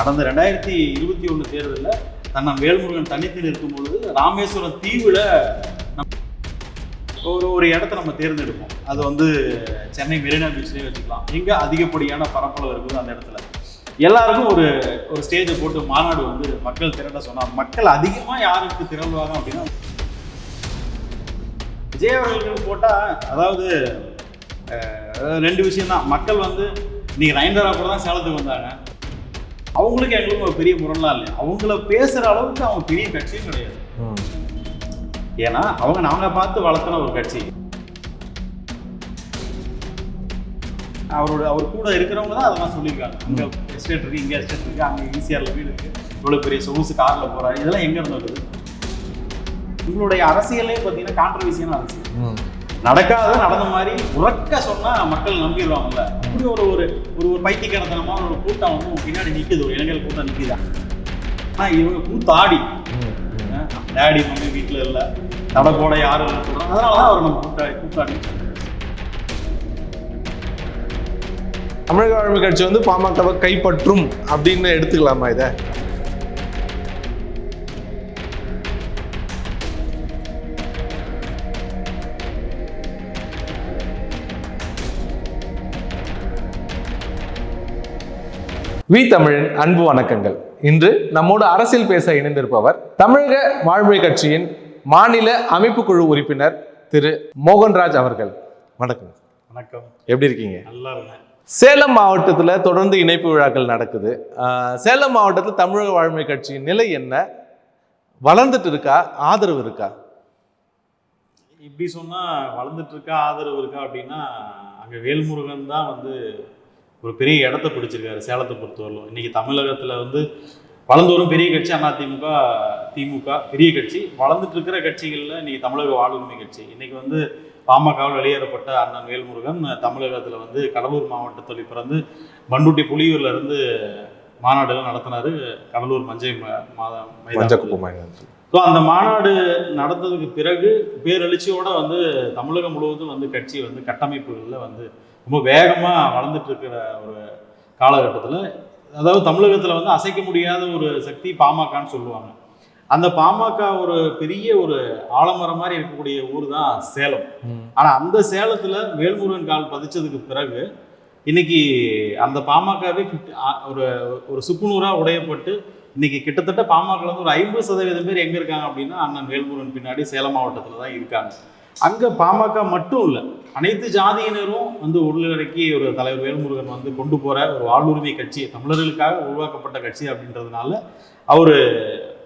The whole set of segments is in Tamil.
கடந்த 2021 தேர்தலில் தன்னம் வேல்முருகன் தனித்து நிற்கும் பொழுது ராமேஸ்வரம் தீவில் ஒரு இடத்த நம்ம தேர்ந்தெடுப்போம். அது வந்து சென்னை மெரினா பீச்லேயே வச்சுக்கலாம். எங்கே அதிகப்படியான பரப்பளவு இருக்குது அந்த இடத்துல எல்லாருக்கும் ஒரு ஸ்டேஜை போட்டு மாநாடு வந்து மக்கள் திரட்ட சொன்னார். மக்கள் அதிகமாக யாருக்கு திரள்வாங்க அப்படின்னா விஜய் அவர்களுக்கு போட்டால், அதாவது ரெண்டு விஷயம்தான். மக்கள் வந்து இன்னைக்கு நயன்தாரா கூட தான் சேலத்துக்கு வந்தாங்க. அவங்களுக்கு எங்களுக்கு ஒரு பெரிய முரண்லாம் இல்லை. அவங்கள பேசுகிற அளவுக்கு அவங்க பெரிய கட்சியும் கிடையாது. ஏன்னா நாங்கள் பார்த்து வளர்த்துன ஒரு கட்சி. அவர் கூட இருக்கிறவங்க தான் அதெல்லாம் சொல்லியிருக்காங்க. அங்கே எஸ்டேட் இருக்குது, இங்கே எஸ்டேட் இருக்குது, அங்கே ஈசிஆரில் வீடு இருக்குது, இவ்வளோ பெரிய சொகுசு காரில் போகிறாரு. இதெல்லாம் எங்கே இருந்து வருது? உங்களுடைய அரசியலே பார்த்தீங்கன்னா கான்ட்ரவர்சியான அரசியல். நடக்காத நடந்த மாதிரி உறக்க சொன்னால் மக்கள் நம்பிடுவாங்கல்ல. இப்படி ஒரு பைத்தியக்காரத்தனமான ஒரு கூட்டம் வந்து பின்னாடி நிற்குது, ஒரு இளைஞர் கூட்டம் நிற்குதா. ஆனால் இவங்க கூத்தாடி டேடி மம்மி வீட்டில் இல்லை, தடை போட யாரும் இல்லை சொல்கிறாங்க. அதனால தான் அவர் நம்ம கூத்தாடி. தமிழக வாழ்வு கட்சி வந்து பாமகவை கைப்பற்றும் அப்படின்னு எடுத்துக்கலாமா இதை? வி தமிழின் அன்பு வணக்கங்கள். இன்று நம்மோடு அரசியல் பேச இணைந்திருப்பவர் தமிழக வாழ்வு கட்சியின் மாநில அமைப்பு குழு உறுப்பினர் திரு மோகன்ராஜ் அவர்கள். வணக்கம். வணக்கம். எப்படி இருக்கீங்க? நல்லா இருக்கேன். சேலம் மாவட்டத்தில் தொடர்ந்து இணைப்பு விழாக்கள் நடக்குது. சேலம் மாவட்டத்தில் தமிழக வாழ்மை கட்சியின் நிலை என்ன? வளர்ந்துட்டு இருக்கா, ஆதரவு இருக்கா? இப்படி சொன்னால் வளர்ந்துட்டு இருக்கா, ஆதரவு இருக்கா அப்படின்னா, அங்கே வேல்முருகன் தான் வந்து ஒரு பெரிய இடத்த பிடிச்சிருக்காரு சேலத்தை பொறுத்தவரையிலும். இன்றைக்கி தமிழகத்தில் வந்து வளர்ந்து வரும் பெரிய கட்சி அதிமுக, திமுக பெரிய கட்சி. வளர்ந்துட்டு இருக்கிற கட்சிகளில் இன்றைக்கி தமிழக வாழ்வுரிமை கட்சி. இன்றைக்கி வந்து பாமகவில் வெளியேறப்பட்ட அண்ணன் வேல்முருகன் தமிழகத்தில் வந்து கடலூர் மாவட்டத்தில் பிறந்து பண்டுட்டி புலியூரில் இருந்து மாநாடுகள் நடத்தினார். கடலூர் மஞ்சை மைதானம். ஸோ அந்த மாநாடு நடந்ததுக்கு பிறகு பேரெழுச்சியோடு வந்து தமிழகம் முழுவதும் வந்து கட்சி வந்து கட்டமைப்புகளில் வந்து ரொம்ப வேகமாக வளர்ந்துட்டு இருக்கிற ஒரு காலகட்டத்தில், அதாவது தமிழகத்தில் வந்து அசைக்க முடியாத ஒரு சக்தி பாமகன்னு சொல்லுவாங்க. அந்த பாமக ஒரு பெரிய ஒரு ஆலமரம் மாதிரி இருக்கக்கூடிய ஊர் தான் சேலம். ஆனால் அந்த சேலத்தில் வேல்முருகன் கால் பதிச்சதுக்கு பிறகு இன்னைக்கு அந்த பாமகவே ஒரு சுக்குநூறாக உடையப்பட்டு இன்னைக்கு கிட்டத்தட்ட பாமகவில் வந்து ஒரு 50% பேர் எங்கே இருக்காங்க அப்படின்னா அண்ணன் வேல்முருகன் பின்னாடி சேலம் மாவட்டத்தில் தான் இருக்காங்க. அங்கே பாமக மட்டும் இல்லை, அனைத்து ஜாதியினரும் வந்து உள்ளடக்கி ஒரு தலைவர் வேல்முருகன் வந்து கொண்டு போகிற ஒரு வாழ்வுரிமை கட்சி, தமிழர்களுக்காக உருவாக்கப்பட்ட கட்சி அப்படின்றதுனால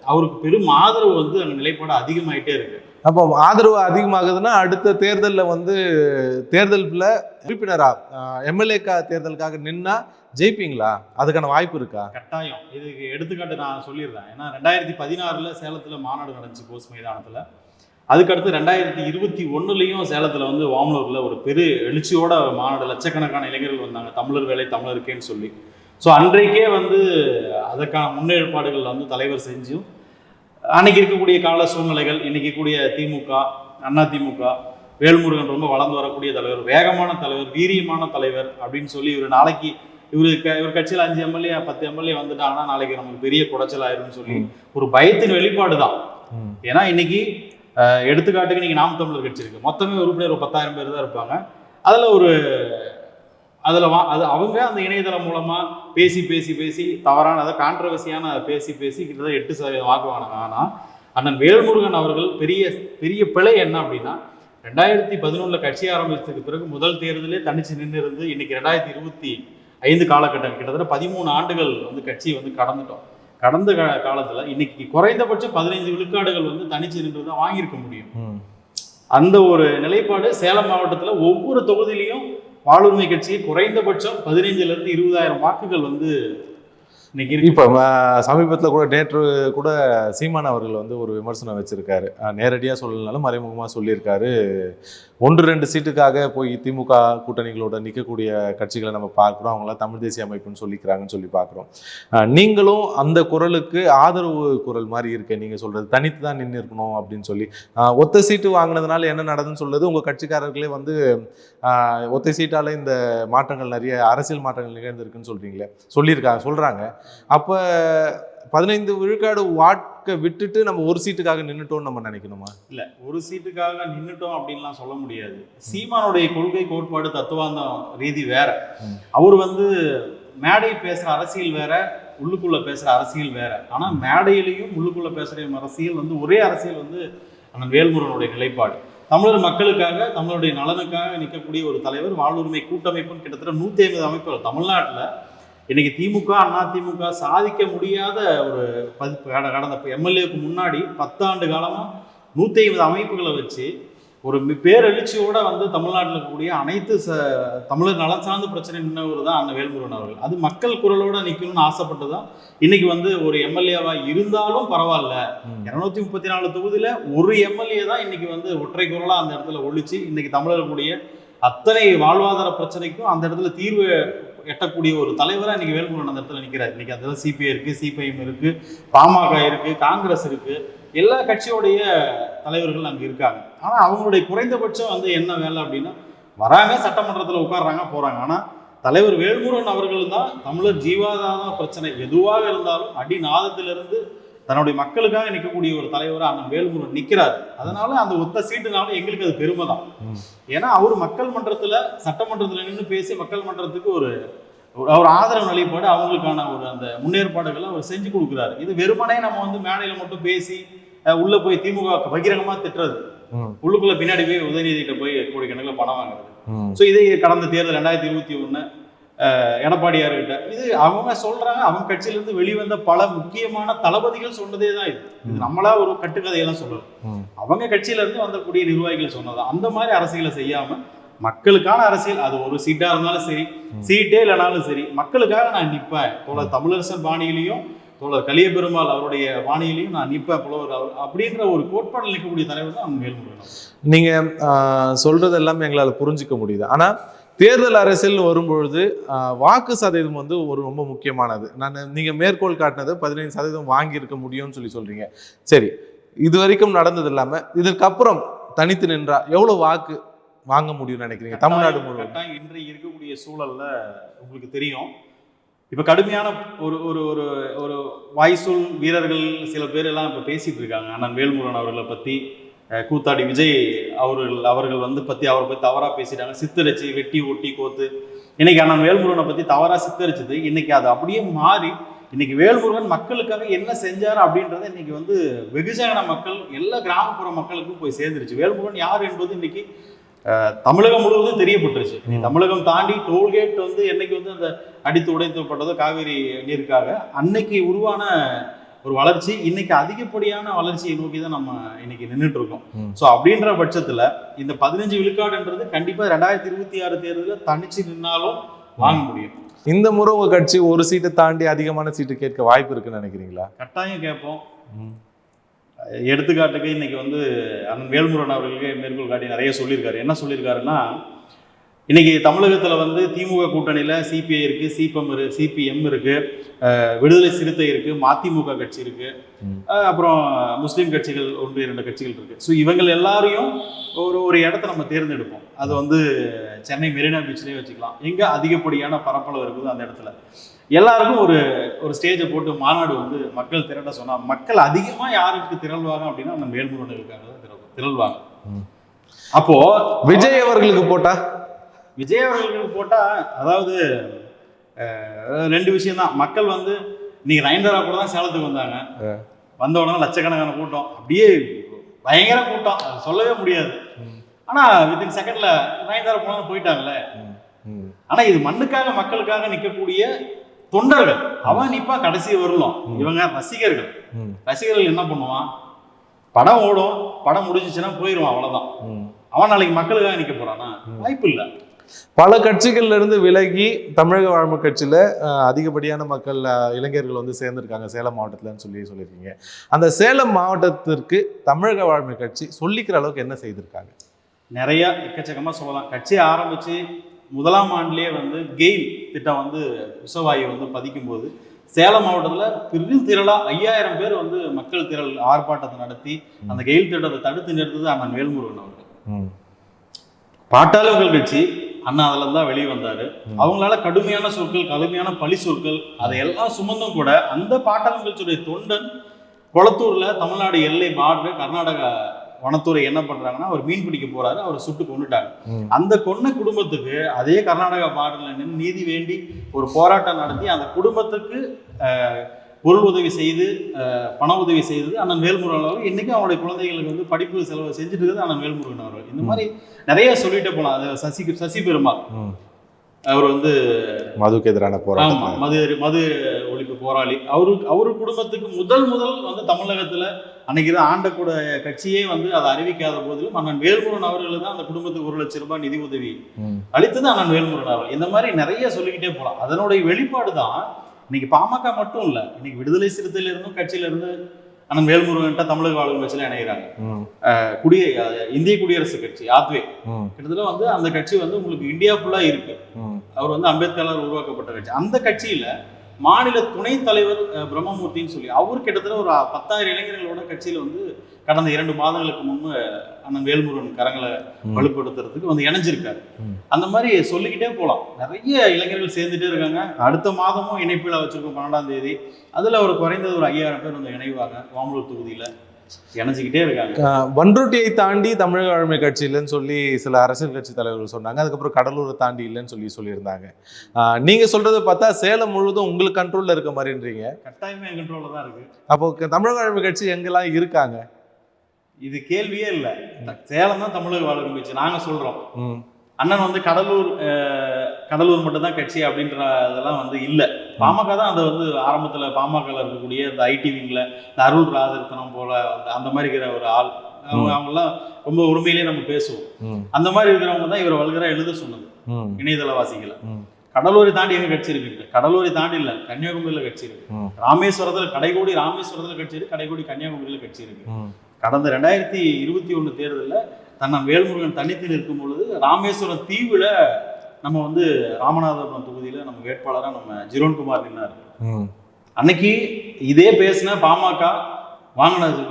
அவருக்கு பெரும் ஆதரவு வந்து அங்கே நிலைப்பாடு அதிகமாயிட்டே இருக்கு. அப்போ ஆதரவு அதிகமாகுதுன்னா அடுத்த தேர்தலில் வந்து தேர்தலில் உறுப்பினரா எம்எல்ஏக்கா தேர்தலுக்காக நின்னா ஜெயிப்பீங்களா? அதுக்கான வாய்ப்பு இருக்கா? கட்டாயம். இதுக்கு எடுத்துக்காட்டு நான் சொல்லிடுறேன். ஏன்னா 2016 சேலத்தில் மாநாடு நடந்துச்சு போஸ் மைதானத்தில். அதுக்கடுத்து 2021 சேலத்தில் வந்து வாமலூரில் ஒரு பெரிய எழுச்சியோட மாநாடு, லட்சக்கணக்கான இளைஞர்கள் வந்தாங்க. தமிழர் வேலை தமிழருக்கேன்னு சொல்லி. ஸோ அன்றைக்கே வந்து அதற்கான முன்னேற்பாடுகள் வந்து தலைவர் செஞ்சும் அன்னைக்கு இருக்கக்கூடிய கால சூழ்நிலைகள், இன்னைக்கு கூடிய திமுக, அதிமுக, வேல்முருகன் ரொம்ப வளர்ந்து வரக்கூடிய தலைவர், வேகமான தலைவர், வீரியமான தலைவர் அப்படின்னு சொல்லி நாளைக்கு இவர் கட்சியில் 5 எம்எல்ஏ 10 எம்எல்ஏ வந்துட்டாங்கன்னா நாளைக்கு நமக்கு பெரிய குடைச்சல் ஆயிரும்னு சொல்லி ஒரு பயத்தின் வெளிப்பாடு தான். ஏன்னா இன்னைக்கு எடுத்துக்காட்டுக்கு நீங்கள் நாம் தமிழர் கட்சி இருக்கு, மொத்தமே உறுப்பினர் 10,000 பேர் தான் இருப்பாங்க. அதில் அவங்க அந்த இணையதளம் மூலமாக பேசி தவறான, அதாவது கான்ட்ரவர்சியான பேசி கிட்டத்தட்ட 8% வாக்கு வாங்கினாங்க. ஆனால் அண்ணன் வேல்முருகன் அவர்கள் பெரிய பிழை என்ன அப்படின்னா, 2011 கட்சி ஆரம்பித்ததுக்கு பிறகு முதல் தேர்தலே தனிச்சு நின்று இருந்து இன்னைக்கு 2025 காலகட்டம் கிட்டத்தட்ட 13 ஆண்டுகள் வந்து கட்சியை வந்து கடந்த காலத்தில் இன்னைக்கு குறைந்தபட்சம் 15 விழுக்காடுகள் வந்து தனிச்சு நின்று தான் வாங்கியிருக்க முடியும். அந்த ஒரு நிலைப்பாடு சேலம் மாவட்டத்தில் ஒவ்வொரு தொகுதியிலையும் வாழ்வுரிமை கட்சி குறைந்தபட்சம் 15,000 to 20,000 வாக்குகள் வந்து இன்னைக்கு இருக்கு. இப்போ சமீபத்தில் கூட நேற்று கூட சீமான் அவர்கள் வந்து ஒரு விமர்சனம் வச்சிருக்காரு. நேரடியாக சொல்லலனாலும் மறைமுகமாக சொல்லியிருக்காரு, 1-2 சீட்டுக்காக போய் திமுக கூட்டணிகளோட நிற்கக்கூடிய கட்சிகளை நம்ம பார்க்குறோம், அவங்களாம் தமிழ் தேசிய அமைப்புன்னு சொல்லிக்கிறாங்கன்னு சொல்லி பார்க்குறோம். நீங்களும் அந்த குரலுக்கு ஆதரவு குரல் மாதிரி இருக்கு. நீங்கள் சொல்கிறது தனித்து தான் நின்று இருக்கணும் அப்படின்னு சொல்லி, ஒத்த சீட்டு வாங்கினதுனால என்ன நடந்துன்னு சொல்லுது உங்கள் கட்சிக்காரர்களே வந்து ஒத்தை சீட்டால் இந்த மாற்றங்கள் நிறைய அரசியல் மாற்றங்கள் நிகழ்ந்திருக்குன்னு சொல்கிறீங்களே, சொல்கிறாங்க. அப்போ 15 விழுக்காடு வாட்கை விட்டுட்டு நம்ம ஒரு சீட்டுக்காக நின்றுட்டோம்னு நம்ம நினைக்கணுமா? இல்லை, ஒரு சீட்டுக்காக நின்றுட்டோம் அப்படின்லாம் சொல்ல முடியாது. சீமானுடைய கொள்கை கோட்பாடு தத்துவாந்தம் ரீதி வேற. அவர் வந்து மேடை பேசுகிற அரசியல் வேற, உள்ளுக்குள்ள பேசுகிற அரசியல் வேற. ஆனால் மேடையிலையும் உள்ளுக்குள்ள பேசுகிற அரசியல் வந்து ஒரே அரசியல் வந்து அந்த வேல்முருகனுடைய நிலைப்பாடு. தமிழர் மக்களுக்காக, தமிழருடைய நலனுக்காக நிற்கக்கூடிய ஒரு தலைவர். வாழ்வுரிமை கூட்டமைப்புன்னு கிட்டத்தட்ட 150 அமைப்புகள் தமிழ்நாட்டில் இன்னைக்கு திமுக, அதிமுக சாதிக்க முடியாத ஒரு கடந்த எம்எல்ஏக்கு முன்னாடி 10 ஆண்டு காலமாக 150 அமைப்புகளை வச்சு ஒரு பேரெழுச்சியோட வந்து தமிழ்நாட்டில் இருக்கக்கூடிய அனைத்து தமிழர் நலன் சார்ந்த பிரச்சனை நின்னவர் தான் அண்ணன் வேல்முருகன் அவர்கள். அது மக்கள் குரலோட நிற்கணும்னு ஆசைப்பட்டு தான் இன்னைக்கு வந்து ஒரு எம்எல்ஏவா இருந்தாலும் பரவாயில்ல, 234 தொகுதியில ஒரு எம்எல்ஏ தான் இன்னைக்கு வந்து ஒற்றை குரலா அந்த இடத்துல ஒழிச்சு இன்னைக்கு தமிழர்களுடைய அத்தனை வாழ்வாதார பிரச்சனைக்கும் அந்த இடத்துல தீர்வு எட்டக்கூடிய ஒரு தலைவராக இன்னைக்கு வேல்முருகன் அந்த இடத்துல நிற்கிறார். இன்னைக்கு அந்த சிபிஐ இருக்கு, சிபிஎம் இருக்கு, பாமக இருக்கு, காங்கிரஸ் இருக்கு, எல்லா கட்சியோடைய தலைவர்கள் அங்கே இருக்காங்க. ஆனால் அவங்களுடைய குறைந்தபட்சம் வந்து என்ன வேலை அப்படின்னா, வராங்க, சட்டமன்றத்தில் உட்கார்றாங்க, போறாங்க. ஆனால் தலைவர் வேல்முருகன் அவர்கள் தான் தமிழர் ஜீவாதார பிரச்சனை எதுவாக இருந்தாலும் அடிநாதத்திலிருந்து தன்னுடைய மக்களுக்காக நிற்கக்கூடிய ஒரு தலைவராக அண்ணன் வேல்முருகன் நிற்கிறார். அதனால அந்த ஒத்த சீட்டுனாலும் எங்களுக்கு அது பெருமை தான். ஏன்னா அவர் மக்கள் மன்றத்தில், சட்டமன்றத்தில் நின்று பேசி மக்கள் மன்றத்துக்கு ஒரு ஆதரவு நிலைப்பாடு, அவங்களுக்கான ஒரு அந்த முன்னேற்பாடுகளை அவர் செஞ்சு கொடுக்குறாரு. இது வெறுமனே நம்ம வந்து மேடையில் மட்டும் பேசி உள்ள போய் திமுக பகிரங்கமாக திட்டுறது, உள்ளுக்குள்ள பின்னாடி போய் உதயநிதியிட்ட போய் கோடிக்கணக்கில் பணம் வாங்குறது. ஸோ இதே கடந்த தேர்தல் 2021 எடப்பாடியார்கிட்ட இது அவங்க சொல்றாங்க. அவங்க கட்சியிலிருந்து வெளிவந்த பல முக்கியமான தளபதிகள் சொன்னதே தான் இது. இது நம்மளா ஒரு கட்டுக்கதையெல்லாம் சொல்றது. அவங்க கட்சியில இருந்து வந்தக்கூடிய நிர்வாகிகள் சொன்னதான். அந்த மாதிரி அரசியலை செய்யாம மக்களுக்கான அரசியல், அது ஒரு சீட்டா இருந்தாலும் சரி, சீட்டே இல்லைனாலும் சரி, மக்களுக்காக நான் நிற்பேன். தோழர் தமிழரசன் பாணியிலையும் தோழர் கலிய பெருமாள் அவருடைய பாணியிலையும் நான் நிற்பேன் புலவர் அவர் அப்படின்ற ஒரு கோட்பாடில் நிற்கக்கூடிய தலைவர் தான் வேல்முருகன். நீங்க சொல்றது எல்லாமே எங்களால் புரிஞ்சுக்க முடியுது. ஆனா தேர்தல் அரசியல் வரும்பொழுது வாக்கு சதவீதம் வந்து ஒரு ரொம்ப முக்கியமானது. நீங்க மேற்கோள் காட்டினது 15% வாங்கியிருக்க முடியும்னு சொல்றீங்க. சரி, இது வரைக்கும் நடந்தது இல்லாம இதற்கப்புறம் தனித்து நின்றா எவ்வளவு வாக்கு வாங்க முடியும்னு நினைக்கிறீங்க தமிழ்நாடு முழுவதும்? இன்றைக்கு இருக்கக்கூடிய சூழல்ல உங்களுக்கு தெரியும், இப்ப கடுமையான ஒரு ஒரு ஒரு ஒரு வாய்சொல் வீரர்கள் சில பேர் எல்லாம் இப்ப பேசிட்டு இருக்காங்க. அண்ணன் வேல்முருகன் அவர்களை பத்தி கூத்தாடி விஜய் அவர்கள் வந்து பத்தி அவரை பத்தி தவறா பேசிட்டாங்க, சித்தரிச்சு வெட்டி ஒட்டி கோத்து. இன்னைக்கு அண்ணன் வேல்முருகனை பத்தி தவறா சித்தரிச்சது இன்னைக்கு அது அப்படியே மாறி இன்னைக்கு வேல்முருகன் மக்களுக்காக என்ன செஞ்சாரு அப்படின்றத இன்னைக்கு வந்து வெகுஜன மக்கள், எல்லா கிராமப்புற மக்களுக்கும் போய் சேர்ந்துருச்சு. வேல்முருகன் யார் என்பது இன்னைக்கு தமிழகம் முழுவதும் தெரியப்பட்டுருச்சு. தமிழகம் தாண்டி டோல்கேட் வந்து என்னைக்கு வந்து அந்த அடித்து உடைத்தப்பட்டதோ காவிரி நீருக்காக அன்னைக்கு உருவான ஒரு வளர்ச்சி இன்னைக்கு அதிகப்படியான வளர்ச்சியை நோக்கி தான் நம்ம இன்னைக்கு நின்றுட்டு இருக்கோம். ஸோ அப்படின்ற பட்சத்துல இந்த 15 விழுக்காடுன்றது கண்டிப்பா 2026 தேர்தலில் தனிச்சு நின்னாலும் வாங்க முடியும். இந்த முறை உங்க கட்சி ஒரு சீட்டை தாண்டி அதிகமான சீட்டு கேட்க வாய்ப்பு இருக்குன்னு நினைக்கிறீங்களா? கட்டாயம் கேட்போம். எடுத்துக்காட்டுக்கு இன்னைக்கு வந்து அண்ணன் வேல்முருகன் அவர்களுக்கு மேற்கோள் காட்டி நிறைய சொல்லியிருக்காரு. என்ன சொல்லியிருக்காருன்னா, இன்னைக்கு தமிழகத்தில் வந்து திமுக கூட்டணியில் சிபிஐ இருக்கு, சிபிஎம் இருக்கு, விடுதலை சிறுத்தை இருக்கு, மதிமுக கட்சி இருக்கு, அப்புறம் முஸ்லீம் கட்சிகள் 1-2 கட்சிகள் இருக்கு. ஸோ இவங்க எல்லாரையும் ஒரு இடத்த நம்ம தேர்ந்தெடுப்போம். அது வந்து சென்னை மெரினா பீச்லேயே வச்சுக்கலாம். எங்கே அதிகப்படியான பரப்பளவு இருக்குதோ அந்த இடத்துல எல்லாருக்கும் ஒரு ஸ்டேஜை போட்டு மாநாடு வந்து மக்கள் திரட்ட சொன்னா, மக்கள் அதிகமாக யாருக்கு திரள்வாங்க அப்படின்னா நம்ம வேல்முருகனுக்காக தான் திரள்வாங்க. அப்போ விஜய் அவர்களுக்கு போட்டா அதாவது 2 விஷயம் தான். மக்கள் வந்து இன்னைக்கு நயன்தாரா கூட தான் சேலத்துக்கு வந்தாங்க. வந்த உடனே லட்சக்கணக்கான கூட்டம், அப்படியே பயங்கர கூட்டம், சொல்லவே முடியாது. ஆனா வித்தின் செகண்ட்ல நயன்தாரா போனாலும் போயிட்டாங்களே. ஆனா இது மண்ணுக்காக மக்களுக்காக நிற்கக்கூடிய தொண்டர்கள், அவன் நிப்பா கடைசி வரலாம். இவங்க ரசிகர்கள் என்ன பண்ணுவான், படம் ஓடும், படம் முடிஞ்சிச்சுன்னா போயிடுவான், அவ்வளவுதான். அவன் நாளைக்கு மக்களுக்காக நிக்க போறானா? வாய்ப்பு இல்லை. பல கட்சிகள்ல இருந்து விலகி தமிழக வாழ்மை கட்சியில அதிகப்படியான மக்கள் இளைஞர்கள் வந்து சேர்ந்திருக்காங்க சேலம் மாவட்டத்துலன்னு சொல்லியிருக்கீங்க. அந்த சேலம் மாவட்டத்திற்கு தமிழக வாழ்மை கட்சி சொல்லிக்கிற அளவுக்கு என்ன செய்திருக்காங்க? நிறைய எக்கச்சக்கமா சொல்லலாம். கட்சி ஆரம்பிச்சு 1ஆம் ஆண்டுலேயே வந்து கெயில் திட்டம் வந்து விஷவாயு வந்து பதிக்கும் போது சேலம் மாவட்டத்தில் பெரும் திரளா 5000 பேர் வந்து மக்கள் திரள் ஆர்ப்பாட்டத்தை நடத்தி அந்த கெயில் திட்டத்தை தடுத்து நிறுத்தது அண்ணன் வேல்முருகன் அவர்கள். பாட்டாளர்கள் கட்சி அண்ணா அதில் தான் வெளியே வந்தார். அவங்களால கடுமையான சொற்கள், கடுமையான பழி சொற்கள் அதையெல்லாம் சுமந்தும் கூட அந்த பாட்டாளி கட்சியுடைய தொண்டன் கொளத்தூரில் தமிழ்நாடு எல்லை பார்டர் கர்நாடகா வனத்துறை என்ன பண்றாங்கன்னா, அவர் மீன் பிடிக்க போறாரு, அவரை சுட்டு கொண்டுட்டாங்க. அந்த கொன்ன குடும்பத்துக்கு அதே கர்நாடகா பார்டர்ல நின்று நீதி வேண்டி ஒரு போராட்டம் நடத்தி அந்த குடும்பத்துக்கு பொருள் உதவி செய்து பண உதவி செய்தது அண்ணன் வேல்முருகன் அவர்கள். இன்னைக்கு அவருடைய குழந்தைகளுக்கு வந்து படிப்பு செலவு செஞ்சுட்டு இருக்குது அண்ணன் வேல்முருகன் அவர்கள். இந்த மாதிரி நிறைய சொல்லிட்டே போகலாம். அது சசி பெருமாள் அவர் வந்து மதுக்கு எதிரான போராட்டம், மது ஒழிப்பு போராளி. அவரு குடும்பத்துக்கு முதல் வந்து தமிழகத்துல அன்னைக்கு தான் ஆண்டக்கூட கட்சியே வந்து அதை அறிவிக்காத போதிலும் அண்ணன் வேல்முருகன் அவர்கள் தான் அந்த குடும்பத்துக்கு 1 லட்சம் ரூபாய் நிதி உதவி அளித்தது அண்ணன் வேல்முருகன் அவர்கள். இந்த மாதிரி நிறைய சொல்லிக்கிட்டே போகலாம். அதனுடைய வெளிப்பாடு தான் இன்னைக்கு பாமக மட்டும் இல்ல, இன்னைக்கு விடுதலை சிறுத்தையில இருந்தும் கட்சியில இருந்து அண்ணன் வேல்முருகன் தமிழக வாழ்வு கட்சியில இணைகிறாங்க. இந்திய குடியரசு கட்சி ஆத்வே கிட்டத்தட்ட வந்து அந்த கட்சி வந்து உங்களுக்கு இந்தியா ஃபுல்லா இருக்கு. அவர் வந்து அம்பேத்கரால் உருவாக்கப்பட்ட கட்சி. அந்த கட்சியில மாநில துணைத் தலைவர் பிரம்மமூர்த்தின்னு சொல்லி அவர் கிட்டத்தட்ட ஒரு 10,000 இளைஞர்களோட கட்சியில வந்து கடந்த 2 மாதங்களுக்கு முன்பு அண்ணன் வேல்முருகன் கரங்களை வலுப்படுத்துறதுக்கு வந்து இணைஞ்சிருக்காரு. அந்த மாதிரி சொல்லிக்கிட்டே போகலாம். நிறைய இளைஞர்கள் சேர்ந்துட்டே இருக்காங்க. அடுத்த மாதமும் இணைப்பில் வச்சிருக்கோம் 12ஆம் தேதி. அதுல ஒரு குறைந்தது ஒரு 5000 பேர் வந்து இணைவாங்க. ஓமலூர் தொகுதியில இணைஞ்சிக்கிட்டே இருக்காங்க. பண்ருட்டியை தாண்டி தமிழக ஆளுமை கட்சி இல்லைன்னு சொல்லி சில அரசியல் கட்சி தலைவர்கள் சொன்னாங்க. அதுக்கப்புறம் கடலூரை தாண்டி இல்லைன்னு சொல்லியிருந்தாங்க. நீங்க சொல்றதை பார்த்தா சேலம் முழுவதும் உங்களுக்கு கண்ட்ரோல்ல இருக்க மாதிரின்றீங்க. கட்டாயமே என் கண்ட்ரோல்ல தான் இருக்கு. அப்போ தமிழக ஆளுமை கட்சி எங்கெல்லாம் இருக்காங்க? இது கேள்வியே இல்லை. சேலம் தான் தமிழக ஆளுமை கட்சி. நாங்க சொல்றோம் அண்ணன் வந்து கடலூர் மட்டும் தான் கட்சி அப்படின்ற இதெல்லாம் வந்து இல்லை. பாமக தான் அதை வந்து ஆரம்பத்துல பாமகல இருக்கக்கூடிய இந்த ஐடி விங்ல இந்த அருள் ராஜரத்னம் போல அந்த மாதிரி இருக்கிற ஒரு ஆள், அவங்கெல்லாம் ரொம்ப உரிமையிலேயே நம்ம பேசுவோம். அந்த மாதிரி இருக்கிறவங்க தான் இவரை வல்கரா எழுத சொன்னது இணையதளவாசிகளை. கடலூரை தாண்டி எங்க கட்சி இருக்கு? கடலூரை தாண்டி இல்ல, கன்னியாகுமரியில கட்சி இருக்கு. ராமேஸ்வரத்துல ராமேஸ்வரத்துல கட்சி இருக்கு. கடைகோடி கன்னியாகுமரியில கட்சி இருக்கு. கடந்த 2021 தேர்தலில் தன்னம் வேல்முருகன் தனித்து நிற்கும் பொழுது ராமேஸ்வரம் தீவுல நம்ம வந்து ராமநாதபுரம் தொகுதியில நம்ம வேட்பாளராக நம்ம ஜிரோன்குமார் நின்னார். அன்னைக்கு இதே பேசின பாமக வாங்கினது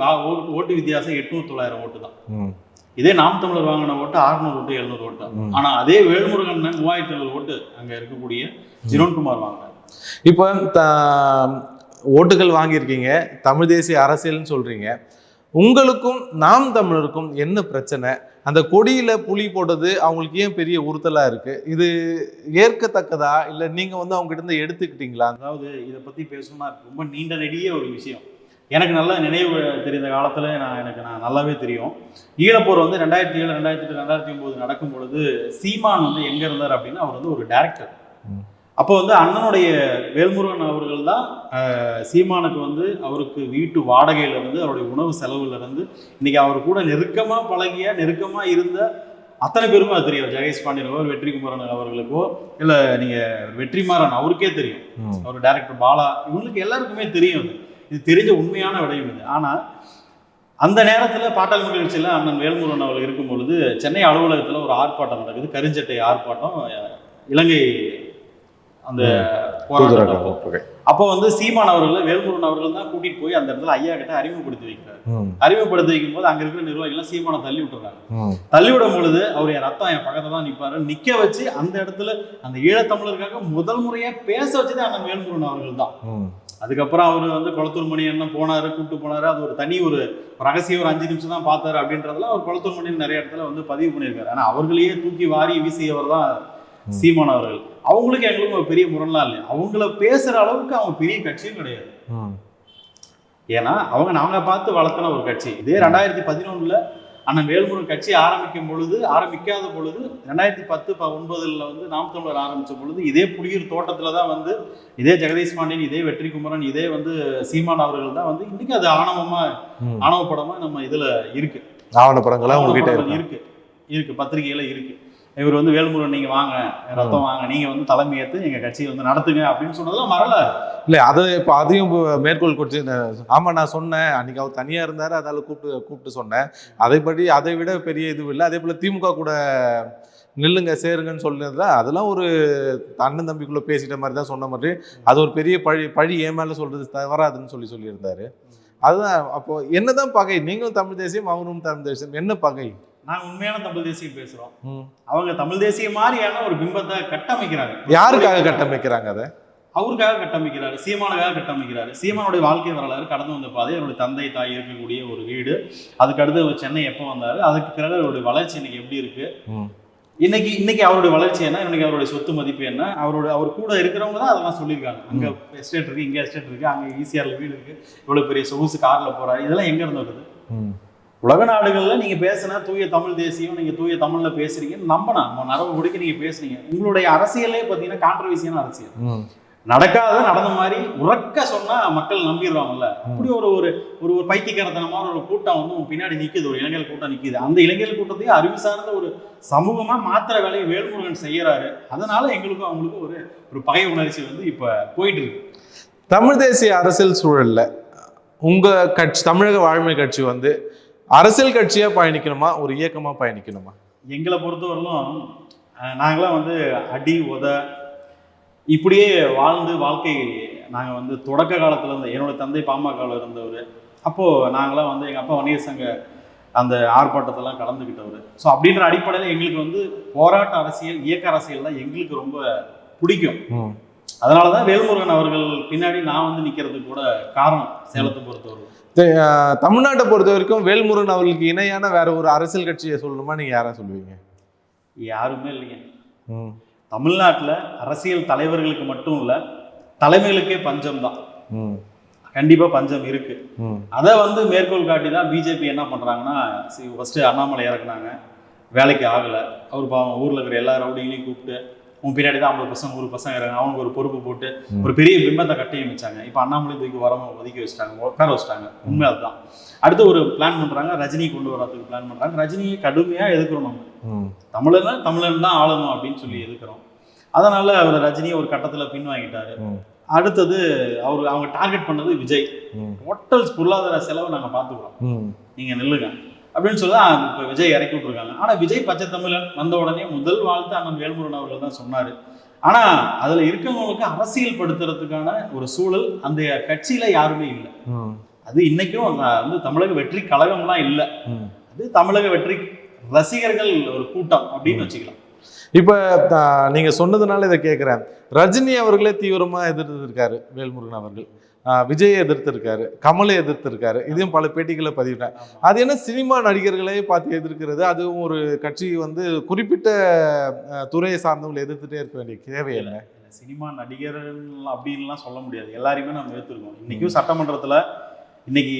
ஓட்டு வித்தியாசம் 800-900 ஓட்டு தான். இதே நாம் தமிழர் வாங்கின ஓட்டு 600 ஓட்டு 700 ஓட்டு. ஆனா அதே வேல்முருகன் 3700 ஓட்டு அங்க இருக்கக்கூடிய ஜிரோன்குமார் வாங்கினார். இப்போ ஓட்டுகள் வாங்கியிருக்கீங்க, தமிழ் தேசிய அரசியல்னு சொல்றீங்க. உங்களுக்கும் நாம் தமிழருக்கும் என்ன பிரச்சனை? அந்த கொடியில புலி போட்டது அவங்களுக்கு ஏன் பெரிய உறுத்தலா இருக்கு? இது ஏற்கத்தக்கதா இல்லை நீங்க வந்து அவங்க கிட்ட எடுத்துக்கிட்டீங்களா? அதாவது இதை பத்தி பேசணும்னா ரொம்ப நீண்ட நெடிய ஒரு விஷயம். எனக்கு நல்ல நினைவு தெரிந்த காலத்துல எனக்கு நல்லாவே தெரியும். ஈழப்போர் வந்து 2007, 2008, 2009 நடக்கும் பொழுது சீமான் வந்து எங்க இருந்தார் அப்படின்னா, அவர் வந்து ஒரு டைரக்டர். அப்போ வந்து அண்ணனுடைய வேல்முருகன் அவர்கள் தான் சீமானுக்கு வந்து அவருக்கு வீட்டு வாடகையில இருந்து அவருடைய உணவு செலவுல இருந்து இன்னைக்கு அவர் கூட நெருக்கமா பழகிய நெருக்கமா இருந்த அத்தனை பேருக்கும் அது தெரியும். ஜெகேஷ் பாண்டியன் வெற்றிக்குமரன் அவர்களுக்கோ இல்லை நீங்க வெற்றிமாறன் அவருக்கே தெரியும். அவர் டைரக்டர் பாலா இவங்களுக்கு எல்லாருக்குமே தெரியும். இது தெரிஞ்ச உண்மையான விடயம் இது. ஆனா அந்த நேரத்துல பாட்டாளி மக்கள் கட்சியில அண்ணன் வேல்முருகன் அவர்கள் இருக்கும் பொழுது சென்னை அலுவலகத்துல ஒரு ஆர்ப்பாட்டம் நடக்குது. கருஞ்சட்டை ஆர்ப்பாட்டம், இலங்கை அந்த போராட்டம். அப்போ வந்து சீமான் அவர்கள் வேல்முருகன் அவர்கள் தான் கூட்டிட்டு போய் அந்த இடத்துல ஐயா கிட்ட அறிமுகப்படுத்தி வைக்கிறார். அறிமுகப்படுத்தி வைக்கும் போது அங்க இருக்கிற நிர்வாகிகள் சீமானை தள்ளி விட்டுறாங்க. தள்ளி விடும் பொழுது அவர் என் ரத்தம் என் பக்கத்துல தான் நிற்பாரு நிக்க வச்சு அந்த இடத்துல அந்த ஈழத்தமிழருக்காக முதல் முறையா பேச வச்சது அந்த வேல்முருகன் அவர்கள் தான். அதுக்கப்புறம் அவர் வந்து கொளத்தூர் மணி என்ன போனாரு, கூப்பிட்டு போனாரு. அது ஒரு தனி ஒரு ரகசியம். ஒரு 5 நிமிஷம் தான் பார்த்தாரு அப்படின்றதுல அவர் கொளத்தூர் மணி நிறைய இடத்துல வந்து பதிவு பண்ணியிருக்காரு. ஆனா அவர்களையே தூக்கி வாரி வீசியவர் தான் சீமான் அவர்கள். அவங்களுக்கு எங்களுக்கு ஒரு பெரிய முரண்லாம் இல்லை. அவங்கள பேசுற அளவுக்கு அவங்க பெரிய கட்சியும் கிடையாது. ஏன்னா நாங்க பார்த்து வளர்த்தன ஒரு கட்சி. இதே 2011 அண்ணன் வேல்முருகன் கட்சி ஆரம்பிக்காத பொழுது 2010-19 வந்து நாம் தமிழர் ஆரம்பிச்ச பொழுது இதே புலியூர் தோட்டத்துல தான் வந்து இதே ஜெகதீஷ் பாண்டியன், இதே வெற்றிக்குமரன், இதே வந்து சீமான் அவர்கள் தான் வந்து இன்னைக்கு அது ஆணவப்படமா நம்ம இதுல இருக்கு. ஆவணப்படங்களா இருக்கு பத்திரிகையில இருக்கு. இவர் வந்து வேல்முருகன் நீங்க வாங்க, ரத்தம் வாங்க, நீங்க வந்து தலைமை ஏற்று எங்க கட்சியை வந்து நடத்துங்க அப்படின்னு சொன்னதெல்லாம் மறல இல்லை. அது இப்போ அதையும் மேற்கோள் கொடுத்து ஆமா நான் சொன்னேன் அன்னைக்கு அவர் தனியா இருந்தாரு, அதால கூப்பிட்டு சொன்னேன். அதை விட பெரிய இது இல்லை. அதே போல திமுக கூட நில்லுங்க சேருங்கன்னு சொல்லியிருந்தா அதெல்லாம் ஒரு அண்ணன் தம்பிக்குள்ள பேசிட்ட மாதிரி தான் சொன்ன மாதிரி. அது ஒரு பெரிய பழி ஏன் மேல சொல்றது தவறாதுன்னு சொல்லியிருந்தாரு. அதுதான் அப்போ என்னதான் பகை? நீங்களும் தமிழ் தேசியம், அவரும் தமிழ் தேசியம், என்ன பகை? நாங்க உண்மையான தமிழ் தேசியம் பேசுறோம். அவங்க தமிழ் தேசிய மாதிரியான ஒரு பிம்பத்தை கட்டமைக்கிறாங்க. யாருக்காக கட்டமைக்கிறாங்க? அதை அவருக்காக கட்டமைக்கிறாரு, சீமானுக்காக கட்டமைக்கிறாரு. சீமானுடைய வாழ்க்கை வரலாறு, கடந்து வந்த பாதை, அவருடைய தந்தை தாய் இருக்கக்கூடிய ஒரு வீடு, அதுக்கு அடுத்து அவர் சென்னை எப்போ வந்தாரு, அதுக்கு பிறகு அவருடைய வளர்ச்சி இன்னைக்கு எப்படி இருக்கு, இன்னைக்கு அவருடைய வளர்ச்சி என்ன, இன்னைக்கு அவருடைய சொத்து மதிப்பு என்ன, அவர் கூட இருக்கிறவங்க தான் அதெல்லாம் சொல்லியிருக்காங்க. அங்க எஸ்டேட் இருக்கு, இங்க எஸ்டேட் இருக்கு, அங்க ஈசிஆர்ல வீடு இருக்கு, இவ்வளவு பெரிய சொகுசு கார்ல போறாரு, இதெல்லாம் எங்க இருந்து வருது? உலக நாடுகள்ல நீங்க பேசினா தூய தமிழ் தேசியம், நீங்க தூய தமிழ்ல பேசுறீங்க, நம்பணும் நரவு கொடுக்க நீங்க பேசுறீங்க. உங்களுடைய அரசியலே பாத்தீங்கன்னா கான்ட்ரவர்சியான அரசியல். நடக்காத நடந்த மாதிரி உறக்க சொன்னா மக்கள் நம்பிடுவாங்கல்ல. அப்படி ஒரு ஒரு ஒரு பைத்தியக்காரத்தனமான ஒரு கூட்டம் வந்து பின்னாடி நிக்குது, ஒரு இளைஞர் கூட்டம் நிக்குது. அந்த இளைஞர் கூட்டத்தையும் அறிவு சார்ந்த ஒரு சமூகமா மாத்திர வேலையை வேல்முருகன் செய்யறாரு. அதனால எங்களுக்கும் அவங்களுக்கும் ஒரு ஒரு பகை உணர்ச்சி வந்து இப்ப போயிட்டு இருக்கு. தமிழ் தேசிய அரசியல் சூழல்ல உங்க கட்சி, தமிழக வாழ்மை கட்சி வந்து அரசியல் கட்சியா பயணிக்கணுமா, ஒரு இயக்கமா பயணிக்கணுமா? எங்களை பொறுத்தவரையிலும் நாங்களாம் வந்து அடி உத இப்படியே வாழ்ந்து வாழ்க்கை. நாங்கள் வந்து தொடக்க காலத்துல இருந்து, என்னோட தந்தை பாமகவில் இருந்தவர், அப்போது நாங்களாம் வந்து எங்கள் அப்பா வணிகர் சங்க அந்த ஆர்ப்பாட்டத்தெல்லாம் கலந்துக்கிட்டவர். ஸோ அப்படின்ற அடிப்படையில் எங்களுக்கு வந்து போராட்ட அரசியல், இயக்க அரசியல் தான் எங்களுக்கு ரொம்ப பிடிக்கும். அதனால தான் வேல்முருகன் அவர்கள் பின்னாடி நான் வந்து நிற்கிறதுக்கு கூட காரணம். சேலத்தை பொறுத்தவரை, தமிழ்நாட்டை பொறுத்த வரைக்கும் வேல்முருகன் அவர்களுக்கு இணையான வேற ஒரு அரசியல் கட்சியை சொல்லணுமா, நீங்கள் யாரை சொல்லுவீங்க? யாருமே இல்லைங்க. தமிழ்நாட்டில் அரசியல் தலைவர்களுக்கு மட்டும் இல்லை, தலைமைகளுக்கே பஞ்சம் தான். கண்டிப்பா பஞ்சம் இருக்கு. அதை வந்து மேற்கோள் காட்டி தான் பிஜேபி என்ன பண்றாங்கன்னா, ஃபர்ஸ்ட் அண்ணாமலை இறக்குனாங்க, வேலைக்கு ஆகலை. அவர் பாவம் ஊர்ல இருக்கிற எல்லா ரவுடிகளையும் கூப்பிட்டு, உன் பின்னாடி தான் 50% 100% இறங்க, அவனுக்கு ஒரு பொறுப்பு போட்டு ஒரு பெரிய பிம்பத்தை கட்டியும் வச்சாங்க. இப்போ அண்ணாமலை தூக்கி வரவங்க ஒதுக்கி வச்சுட்டாங்க, உட்கார வச்சுட்டாங்க. உண்மை அதுதான். அடுத்து ஒரு பிளான் பண்றாங்க, ரஜினி கொண்டு வரதுக்கு பிளான் பண்றாங்க. ரஜினியை கடுமையா எதுக்குறோம் நம்ம. தமிழன் தான் ஆளணும் அப்படின்னு சொல்லி எதுக்குறோம். அதனால அவர் ரஜினியை ஒரு கட்டத்துல பின்வாங்கிட்டாரு. அடுத்தது அவங்க டார்கெட் பண்ணது விஜய். டோட்டல் பொருளாதார செலவு நாங்க பாத்துக்கிறோம், நீங்க நில்லுங்க அப்படின்னு சொல்லி இப்ப விஜய் இறக்கி விட்டுருக்காங்க. ஆனா விஜய் பச்சை தமிழன் வந்த உடனே முதல் வாழ்த்து அண்ணன் வேல்முருகன் அவர்கள் தான் சொன்னாரு. ஆனா அதுல இருக்கவங்களுக்கு அரசியல் படுத்துறதுக்கான ஒரு சூழல் அந்த கட்சியில யாருமே இல்லை. அது இன்னைக்கும் வந்து தமிழக வெற்றி கழகம்லாம் இல்லை, அது தமிழக வெற்றி ரசிகர்கள் ஒரு கூட்டம் அப்படின்னு வச்சுக்கலாம். இப்போ நீங்க சொன்னதுனால இதை கேட்குறேன். ரஜினி அவர்களே தீவிரமா எதிர்த்திருக்காரு வேல்முருகன் அவர்கள், விஜயை எதிர்த்திருக்காரு, கமலை எதிர்த்திருக்காரு. இதையும் பல பேட்டிகளை பதிவிட்டேன். அது என்ன சினிமா நடிகர்களே பார்த்து எதிர்க்கிறது? அதுவும் ஒரு கட்சி வந்து குறிப்பிட்ட துறையை சார்ந்தவங்களை எதிர்த்துட்டே இருக்க வேண்டிய தேவை என்ன? சினிமா நடிகர் அப்படின்லாம் சொல்ல முடியாது, எல்லாரையுமே நம்ம எதிர்த்திருக்கோம். இன்னைக்கும் சட்டமன்றத்தில் இன்னைக்கு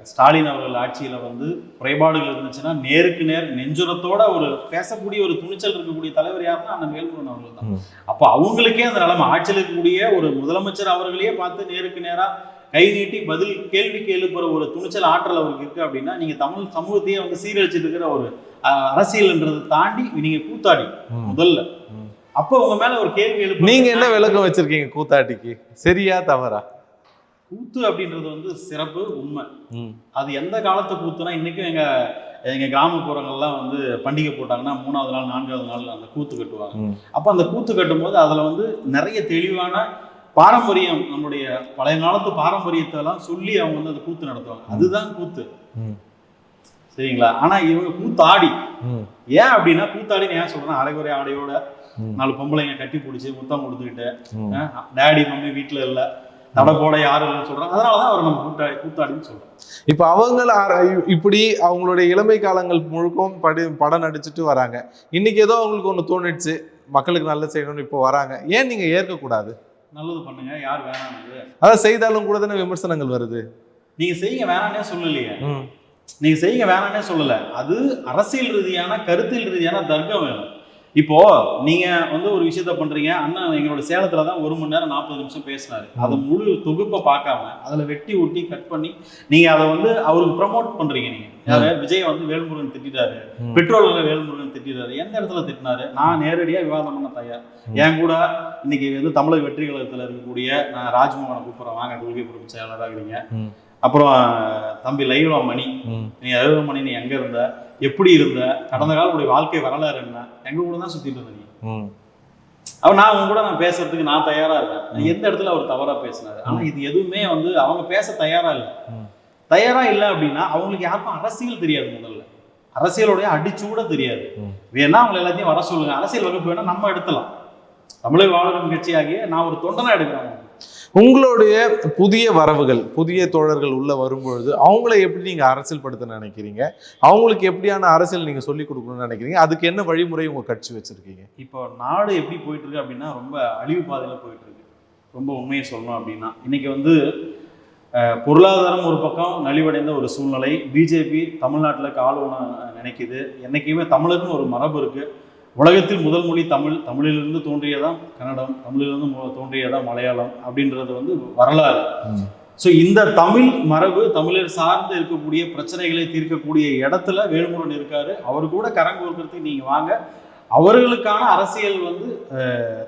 ஸ்டாலின் அவர்கள் ஆட்சியில வந்து குறைபாடுகள் இருந்துச்சுன்னா நேருக்கு நேர் நெஞ்சுரத்தோட ஒரு பேசக்கூடிய ஒரு துணிச்சல் இருக்கக்கூடிய தலைவர் யாருன்னா அண்ணன் வேல்முருகன் அவர்கள் தான். அப்போ அவங்களுக்கே அந்த நிலைமை, ஆட்சியில் இருக்கக்கூடிய ஒரு முதலமைச்சர் அவர்களையே பார்த்து நேருக்கு நேரா கை நீட்டி பதில் கேள்விக்கு எழுப்புற ஒரு துணிச்சல் ஆற்றல் அவருக்கு இருக்கு அப்படின்னா, நீங்க தமிழ் சமூகத்தையே வந்து சீரழிச்சிட்டு இருக்கிற ஒரு அரசியல்ன்றதை தாண்டி நீங்க கூத்தாடி முதல்ல. அப்போ உங்க மேல ஒரு கேள்வி எழுப்பு. நீங்க என்ன விளக்கம் வச்சிருக்கீங்க கூத்தாட்டிக்கு? சரியா தவறா? கூத்து அப்படின்றது வந்து சிறப்பு, உண்மை. அது எந்த காலத்தை கூத்துனா, இன்னைக்கும் எங்க கிராமப்புறங்கள்லாம் வந்து பண்டிகை போட்டாங்கன்னா 3வது நாள் 4வது நாள் அந்த கூத்து கட்டுவாங்க. அப்ப அந்த கூத்து கட்டும் போது அதுல வந்து நிறைய தெளிவான பாரம்பரியம், நம்மளுடைய பழைய காலத்து பாரம்பரியத்தை எல்லாம் சொல்லி அவங்க வந்து அந்த கூத்து நடத்துவாங்க. அதுதான் கூத்து, சரிங்களா? ஆனா இவங்க கூத்தாடி. ஏன் அப்படின்னா, கூத்தாடின்னு ஏன் சொல்றேன், அரைகுறை ஆடையோட 4 பொம்பளைங்க கட்டி பிடிச்சி முத்தம் கொடுத்துக்கிட்டு, டேடி மம்மி வீட்டுல இல்ல, தடை போட யாரும் இல்லைன்னு சொல்றாங்க. அதனாலதான் அவர் நம்ம கூத்தாடின்னு சொல்றோம். இப்ப அவங்க இப்படி அவங்களுடைய இளமை காலங்கள் முழுக்கும் படம் நடிச்சுட்டு வராங்க. இன்னைக்கு ஏதோ அவங்களுக்கு ஒண்ணு தோணிடுச்சு, மக்களுக்கு நல்லது செய்யணும்னு இப்போ வராங்க. ஏன் நீங்க ஏற்கக்கூடாது? நல்லது பண்ணுங்க, யார் வேணாம்னு. அதான் செய்தாலும் கூட தானே விமர்சனங்கள் வருது. நீங்க செய்யுங்க வேணானே சொல்லலையே, நீங்க செய்யுங்க வேணானே சொல்லல. அது அரசியல் ரீதியான கருத்தியல் ரீதியான தர்க்கம் வேணும். இப்போ நீங்க வந்து ஒரு விஷயத்த பண்றீங்க, அண்ணா எங்களோட சேலத்துல தான் 1 மணி நேரம் 40 நிமிஷம் பேசினாரு. அதை முழு தொகுப்பை பார்க்காம அதுல வெட்டி ஒட்டி கட் பண்ணி நீங்க அதை வந்து அவருக்கு ப்ரமோட் பண்றீங்க. நீங்க யாரு? விஜய் வந்து வேல்முருகன் திட்டாரு, பெட்ரோல் வேல்முருகன் திட்டாரு. எந்த இடத்துல திட்டினாரு? நான் நேரடியா விவாதம் பண்ண தயார். என் கூட இன்னைக்கு வந்து தமிழக வெற்றி கழகத்துல இருக்கக்கூடிய நான் ராஜ்மோகனை கூப்பிடுறேன், வாங்க கொள்கை பொறுப்பு செயலாளராக இருக்கீங்க. அப்புறம் தம்பி லைவா மணி, நீ லைவா மணி, நீ எங்க இருந்த, எப்படி இருந்த, கடந்த காலத்துடைய வாழ்க்கை வரலாறு என்ன, எங்க கூட தான் சுத்திட்டு இருந்த நீ. அவன் நான் அவங்க கூட நான் பேசுறதுக்கு நான் தயாரா இருக்கேன். எந்த இடத்துல அவர் தவறா பேசினாரு? ஆனா இது எதுவுமே வந்து அவங்க பேச தயாரா இல்லை. தயாரா இல்லை அப்படின்னா அவங்களுக்கு யாருக்கும் அரசியல் தெரியாது முதல்ல. அரசியலுடைய அடிச்சு கூட தெரியாது. வேணா அவங்க எல்லாத்தையும் வர சொல்லுங்க, அரசியல் வகுப்பு வேணா நம்ம எடுக்கலாம். தமிழக வாழ்வுரிமை கட்சியாகிய நான் ஒரு தொண்டனா எடுக்கிறேன். உங்களுடைய புதிய வரவுகள், புதிய தோழர்கள் உள்ள வரும்பொழுது அவங்கள எப்படி நீங்க அரசியல் படுத்த நினைக்கிறீங்க? அவங்களுக்கு எப்படியான அரசியல் நீங்க சொல்லிக் கொடுக்கணும்னு நினைக்கிறீங்க? அதுக்கு என்ன வழிமுறை உங்க கட்சி வச்சிருக்கீங்க? இப்போ நாடு எப்படி போயிட்டு இருக்கு அப்படின்னா ரொம்ப அழிவு பாதையில போயிட்டு இருக்கு. ரொம்ப உண்மையை சொல்லணும் அப்படின்னா இன்னைக்கு வந்து பொருளாதாரம் ஒரு பக்கம் நலிவடைந்த ஒரு சூழ்நிலை. பிஜேபி தமிழ்நாட்டில் ஆளுவன நினைக்குது. என்னைக்குமே தமிழருக்குன்னு ஒரு மரபு இருக்கு. உலகத்தில் முதல் மொழி தமிழ், தமிழிலிருந்து தோன்றியதான் கன்னடம், தமிழிலிருந்து தோன்றியதான் மலையாளம் அப்படின்றது வந்து வரலாறு. ஸோ இந்த தமிழ் மரபு, தமிழர் சார்ந்து இருக்கக்கூடிய பிரச்சனைகளை தீர்க்கக்கூடிய இடத்துல வேல்முருகன் இருக்காரு. அவர் கூட கரங்கோர்க்கிறதுக்கு நீங்க வாங்க. அவர்களுக்கான அரசியல் வந்து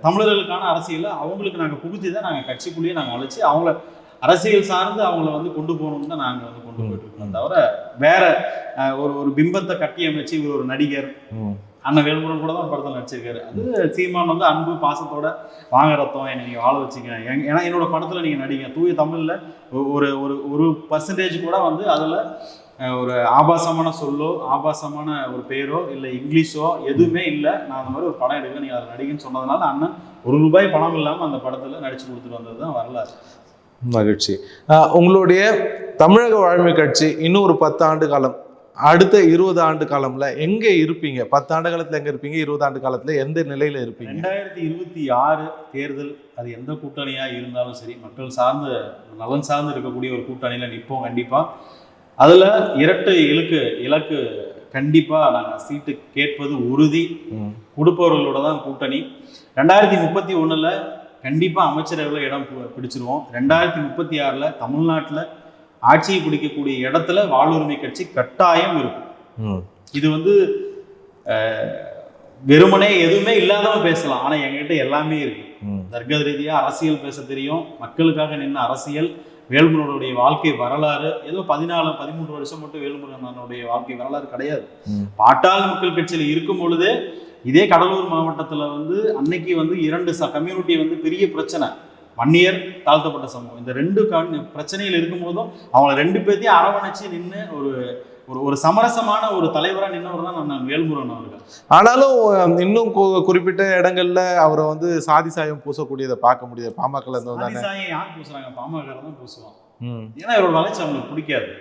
தமிழர்களுக்கான அரசியலை அவங்களுக்கு நாங்கள் புகுத்தி தான் நாங்கள் கட்சிக்குள்ளேயே நாங்கள் அழைச்சி அவங்கள அரசியல் சார்ந்து அவங்கள வந்து கொண்டு போகணும்னு தான் நாங்கள் வந்து கொண்டு போயிட்டு இருக்கோம். தவிர வேற ஒரு பிம்பத்தை கட்டி அமைச்சு இவர் ஒரு நடிகர், அண்ணன் வேல்முருகன் கூட தான் படத்தில் நடிச்சிருக்காரு. அது சீமான் வந்து அன்பு பாசத்தோட வாங்க ரத்தம் என்னை நீங்கள் வாழ வச்சுக்க, ஏன்னா என்னோட படத்தில் நீங்கள் நடிங்க, தூய தமிழில் ஒரு ஒரு ஒரு பர்சன்டேஜ் கூட வந்து அதில் ஒரு ஆபாசமான சொல்லோ ஆபாசமான ஒரு பேரோ இல்லை இங்கிலீஷோ எதுவுமே இல்லை, நான் அந்த மாதிரி ஒரு படம் எடுக்கிறேன், நீங்கள் அதில் நடிகன்னு சொன்னதுனால அண்ணன் ₹1 பணம் இல்லாமல் அந்த படத்தில் நடிச்சு கொடுத்துட்டு வந்தது தான் வரலாறு. மகிழ்ச்சி. உங்களுடைய தமிழக வாழ்மை கட்சி இன்னும் ஒரு 10 ஆண்டு காலம், அடுத்த 20 ஆண்டு காலம்ல எங்க இருப்பீங்க? 10 ஆண்டு காலத்துல எங்க இருப்பீங்க? 20 ஆண்டு காலத்துல எந்த நிலையில இருப்பீங்க? 2026 தேர்தல் அது எந்த கூட்டணியா இருந்தாலும் சரி, மக்கள் சார்ந்து நலன் சார்ந்து இருக்கக்கூடிய ஒரு கூட்டணியில நிற்போம் கண்டிப்பா. அதுல இரட்டை இலக்கு கண்டிப்பா நாங்க சீட்டு கேட்பது உறுதி. கொடுப்பவர்களோட தான் கூட்டணி. 2031ல கண்டிப்பா அமைச்சரவையில் இடம் பிடிச்சிருவோம். 2036ல தமிழ்நாட்டில் ஆட்சியை பிடிக்கக்கூடிய இடத்துல வாழ்வுரிமை கட்சி கட்டாயம் இருக்கும். இது வந்து வெறுமனே எதுவுமே இல்லாதவங்க பேசலாம், ஆனா எங்ககிட்ட எல்லாமே இருக்கு. தர்க்க ரீதியா அரசியல் பேச தெரியும், மக்களுக்காக நின்ன அரசியல், வேல்முருகனுடைய வாழ்க்கை வரலாறு. ஏதோ 14-13 வருஷம் மட்டும் வேல்முருகனுடைய வாழ்க்கை வரலாறு கிடையாது. பாட்டாளி மக்கள் கட்சியில இருக்கும் பொழுது இதே கடலூர் மாவட்டத்துல வந்து அன்னைக்கு வந்து 2 கம்யூனிட்டி வந்து பெரிய பிரச்சனை, வன்னியர் தாழ்த்தப்பட்ட சமூகம். இந்த 2 பிரச்சனைகள் இருக்கும் போதும் அவங்க 2 பேர்த்தையும் அரவணைச்சு நின்று ஒரு சமரசமான ஒரு தலைவரா நின்னவர் தான் நான் வேல்முருகன் அவர்கள். ஆனாலும் இன்னும் குறிப்பிட்ட இடங்கள்ல அவரை வந்து சாதி சாயம் பூசக்கூடியதை பார்க்க முடியாது. பாமக சாயம் யார் பூசுறாங்க? பாமக தான் பூசுவான். ஏன்னா இவரோட வளர்ச்சி அவங்களுக்கு பிடிக்காது,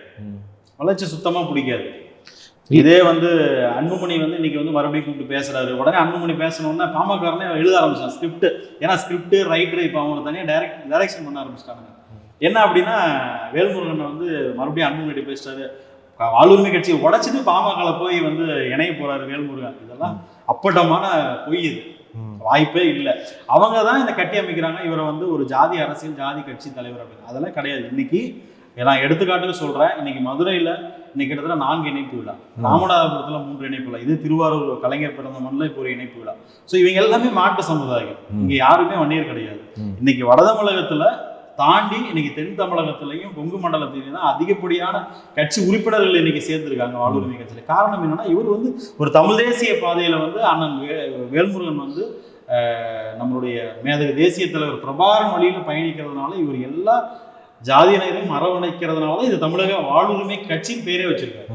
வளர்ச்சி சுத்தமா பிடிக்காது. இதே வந்து அன்புமணி வந்து இன்னைக்கு வந்து மறுபடியும் கூப்பிட்டு பேசுறாரு. உடனே அன்புமணி பேசணும்னா பாமகரனே எழுத ஆரம்பிச்சான் ஸ்கிரிப்ட். ஏன்னா ஸ்கிரிப்ட் ரைட்டர் இப்போ அவங்க தனியாக டைரக்ஷன் பண்ண ஆரம்பிச்சிட்டாங்க. என்ன அப்படின்னா வேல்முருகன் வந்து மறுபடியும் அன்புமணி பேசுறாரு, வாழ்வுரிமை கட்சியை உடைச்சிட்டு பாமகல போய் வந்து இணைய போறாரு வேல்முருகன். இதெல்லாம் அப்பட்டமான பொய், இது வாய்ப்பே இல்லை. அவங்க தான் இந்த கட்டி அமைக்கிறாங்க இவரை வந்து ஒரு ஜாதி அரசியல் ஜாதி கட்சி தலைவர் அப்படின்னு. அதெல்லாம் கிடையாது. இன்னைக்கு நான் எடுத்துக்காட்டுக்கு சொல்றேன், இன்னைக்கு மதுரையில இன்னைக்கு கிட்டத்தட்ட 4 இணைப்பு விழா, ராமநாதபுரத்துல 3 இணைப்பு விழா, இது திருவாரூர் கலைஞர் பிறந்த மண்ணில் இப்போ ஒரு இணைப்பு விழா. ஸோ இவங்க எல்லாமே மாட்டு சமுதாயம், இங்க யாருமே வன்னியர் கிடையாது. இன்னைக்கு வட தமிழகத்துல தாண்டி இன்னைக்கு தென் தமிழகத்திலையும் கொங்கு மண்டலத்திலையும் தான் அதிகப்படியான கட்சி உறுப்பினர்கள் இன்னைக்கு சேர்ந்திருக்காங்க வாழ்வுரிமை கட்சியில. காரணம் என்னன்னா இவர் வந்து ஒரு தமிழ் தேசிய பாதையில வந்து அண்ணன் வேல்முருகன் வந்து நம்மளுடைய மேதகு தேசிய தலைவர் பிரபாகரன் வழியில பயணிக்கிறதுனால இவர் எல்லா ஜாதியினரையும் அரவணைக்கிறதுனால தான் இது தமிழக வாழ்வுரிமை கட்சின்னு பேரே வச்சிருக்காரு.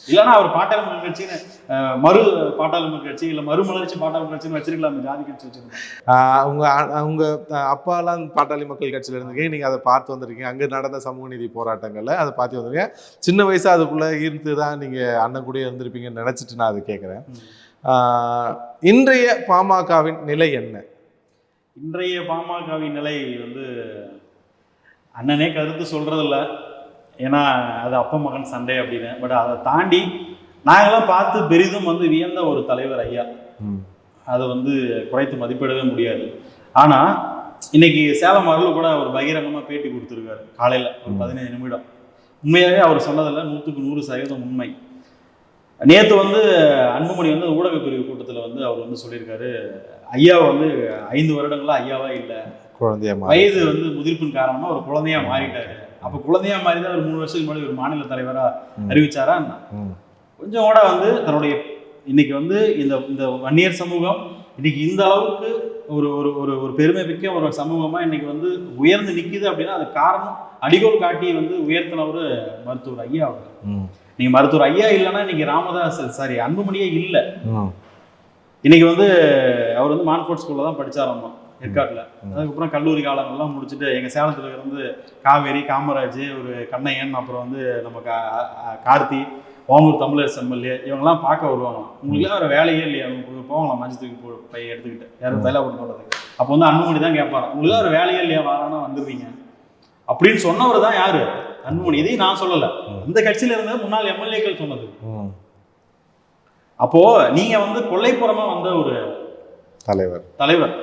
இல்லைன்னா அவர் பாட்டாளி மக்கள் கட்சின்னு மறு பாட்டாளி மக்கள் கட்சி இல்லை மறுமலர்ச்சி பாட்டாளி மக்கள் கட்சின்னு வச்சிருக்கலாம், ஜாதி கட்சி வச்சிருக்காங்க. அவங்க அப்பாலாம் பாட்டாளி மக்கள் கட்சியில இருந்திருக்கீங்க, நீங்க அதை பார்த்து வந்திருக்கீங்க. அங்க நடந்த சமூக நீதி போராட்டங்கள்ல அதை பார்த்து வந்திருக்கீங்க. சின்ன வயசா அதுக்குள்ள ஈர்த்து தான் நீங்க அண்ணன் கூட இருந்திருப்பீங்கன்னு நினைச்சிட்டு நான் அதை கேட்கிறேன். இன்றைய பாமகவின் நிலை என்ன? இன்றைய பாமகவின் நிலை வந்து அண்ணனே கருத்து சொல்றதில்ல, ஏன்னா அது அப்பா மகன் சண்டை அப்படின்னு. பட் அதை தாண்டி நாங்களாம் பார்த்து பெரிதும் வந்து வியந்த ஒரு தலைவர் ஐயா, அதை வந்து குறைத்து மதிப்பிடவே முடியாது. ஆனா இன்னைக்கு சேலம் அருள் கூட ஒரு பகிரங்கமா பேட்டி கொடுத்துருக்காரு காலையில ஒரு 15 நிமிடம். உண்மையாவே அவர் சொன்னதில்ல, 100% உண்மை. நேற்று வந்து அன்புமணி வந்து ஊடக பிரிவு கூட்டத்தில் வந்து அவர் வந்து சொல்லியிருக்காரு, ஐயா வந்து 5 வருடங்களா ஐயாவா இல்லை, குழந்தையா வயது வந்து முதிர்ப்பின் காரணமா ஒரு குழந்தையா மாறிட்டாரு. அப்ப குழந்தையா மாறி தான் ஒரு 3 வருஷத்துக்கு முன்னாடி ஒரு மாநில தலைவரா அறிவிச்சாரா? கொஞ்சம் கூட வந்து தன்னுடைய இன்னைக்கு வந்து இந்த வன்னியர் சமூகம் இன்னைக்கு இந்த அளவுக்கு ஒரு ஒரு ஒரு ஒரு பெருமை மிக்க ஒரு சமூகமா இன்னைக்கு வந்து உயர்ந்து நிக்குது அப்படின்னா அது காரணம் அடிகோல் காட்டி வந்து உயர்த்தினவர் மருத்துவர் ஐயா அவர். நீங்க மருத்துவர் ஐயா இல்லைன்னா இன்னைக்கு ராமதாஸ் அன்புமணியே இல்லை. இன்னைக்கு வந்து அவர் வந்து மான்ஃபோர்ட் ஸ்கூல்ல தான் படிச்சாராமா ஏற்காட்டில். அதுக்கப்புறம் கல்லூரி காலங்கள்லாம் முடிச்சுட்டு எங்கள் சேலத்தில் இருந்து காவேரி, காமராஜ், ஒரு கண்ணையன், அப்புறம் வந்து நம்ம கார்த்தி, ஓமூர் தமிழரசு எம்எல்ஏ இவங்கெல்லாம் பார்க்க வருவாங்க. உங்களுக்குலாம் வேறு வேலையே இல்லையா, அவங்க போகலாம் மஞ்சள் தூக்கி பைய எடுத்துக்கிட்டு யாரும் தைலா போட்டு போடுறதுக்கு. அப்போ வந்து அன்புமணி தான் கேட்பாரு, உங்களுக்கு வேறு வேலையே இல்லையா, வாரானா வந்துடுவீங்க அப்படின்னு சொன்னவர் தான் யாரு, அன்புமணி. இதையும் நான் சொல்லலை, இந்த கட்சியில இருந்தது முன்னாள் எம்எல்ஏக்கள் சொன்னது. அப்போ நீங்க வந்து கொல்லைப்புறமா வந்த ஒரு தலைவர்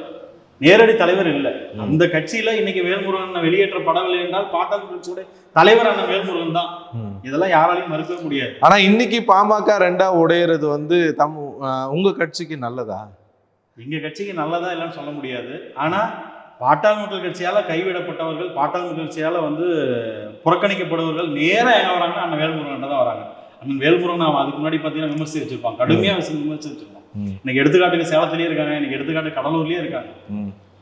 நேரடி தலைவர் இல்லை. அந்த கட்சியில இன்னைக்கு வேல்முருகன் வெளியேற்றப்படவில்லை என்றால் பாட்டாளி கட்சியோட தலைவர் அண்ணன் வேல்முருகன் தான். இதெல்லாம் யாராலையும் மறுக்கவே முடியாது. ஆனா இன்னைக்கு பாமக ரெண்டா உடையிறது வந்து உங்க கட்சிக்கு நல்லதா? எங்க கட்சிக்கு நல்லதா இல்லைன்னு சொல்ல முடியாது. ஆனா பாட்டாளி மக்கள் கட்சியால கைவிடப்பட்டவர்கள், பாட்டாளி மக்கள் கட்சியால வந்து புறக்கணிக்கப்படுவர்கள் நேரா எங்க வராங்க, அண்ணன் வேல்முருகன் தான் வராங்க. அண்ணன் வேல்முருகன் அவன் அதுக்கு முன்னாடி பார்த்தீங்கன்னா விமர்சி வச்சிருப்பான், கடுமையா விமர்சி வச்சிருப்பான். இன்னைக்கு எடுத்துக்காட்டுக்கு சேலத்திலேயே இருக்காங்க, இன்னைக்கு எடுத்துக்காட்டு கடலூர்லயே இருக்காங்க,